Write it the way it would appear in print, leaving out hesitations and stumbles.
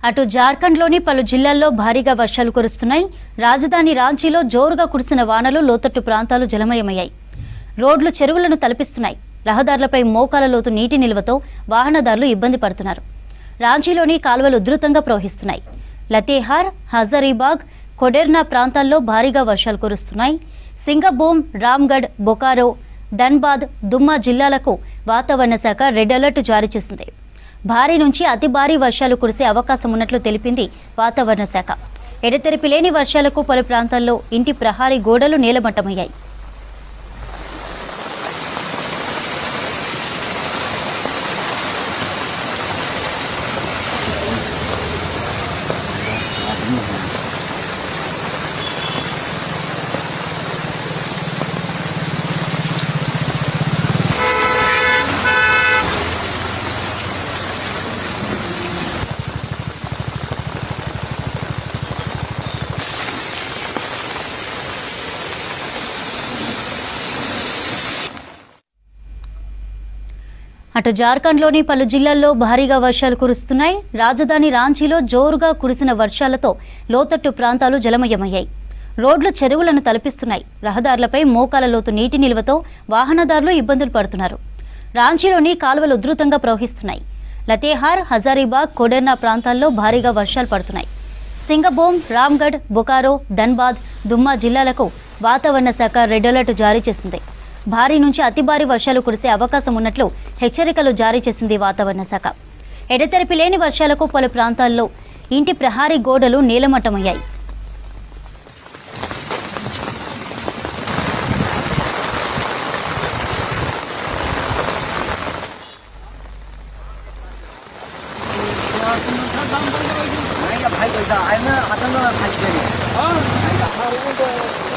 అటు జార్ఖండ్లోని పలు జిల్లాల్లో భారీగా వర్షాలు కురుస్తున్నాయి. రాజధాని రాంచీలో జోరుగా కురిసిన వానలు లోతట్టు ప్రాంతాలు జలమయమయ్యాయి. రోడ్లు చెరువులను తలపిస్తున్నాయి. రహదారులపై మోకాల లోతు నీటి నిల్వతో వాహనదారులు ఇబ్బంది పడుతున్నారు. రాంచీలోని కాలువలు ఉధృతంగా ప్రవహిస్తున్నాయి. లతేహార్, హజారీబాగ్, కొడెర్నా ప్రాంతాల్లో భారీగా వర్షాలు కురుస్తున్నాయి. సింగబోమ్, రామ్గఢ్, బొకారో, ధన్బాద్, దుమ్మా జిల్లాలకు వాతావరణ శాఖ రెడ్ అలర్ట్ జారీ చేసింది. భారీ నుంచి అతి భారీ వర్షాలు కురిసే అవకాశం ఉన్నట్లు తెలిపింది వాతావరణ శాఖ. ఎడతెరిపి లేని వర్షాలకు పలు ప్రాంతాల్లో ఇంటి ప్రహారీ గోడలు నేలమట్టమయ్యాయి. అటు జార్ఖండ్లోని పలు జిల్లాల్లో భారీగా వర్షాలు కురుస్తున్నాయి. రాజధాని రాంచీలో జోరుగా కురిసిన వర్షాలతో లోతట్టు ప్రాంతాలు జలమయమయ్యాయి. రోడ్లు చెరువులను తలపిస్తున్నాయి. రహదారులపై మోకాల లోతు నీటి నిల్వతో వాహనదారులు ఇబ్బందులు పడుతున్నారు. రాంచీలోని కాలువలు ఉధృతంగా ప్రవహిస్తున్నాయి. లతేహార్, హజారీబాగ్, కొడెర్నా ప్రాంతాల్లో భారీగా వర్షాలు పడుతున్నాయి. సింగబోమ్, రామ్గఢ్, బొకారో, ధన్బాద్, దుమ్మా జిల్లాలకు వాతావరణ శాఖ రెడ్ అలర్ట్ జారీ చేసింది. భారీ నుంచి అతి భారీ వర్షాలు కురిసే అవకాశం ఉన్నట్లు హెచ్చరికలు జారీ చేసింది వాతావరణ శాఖ. ఎడతెరిపి లేని వర్షాలకు పలు ప్రాంతాల్లో ఇంటి ప్రహారీ గోడలు నేలమట్టమయ్యాయి. भाई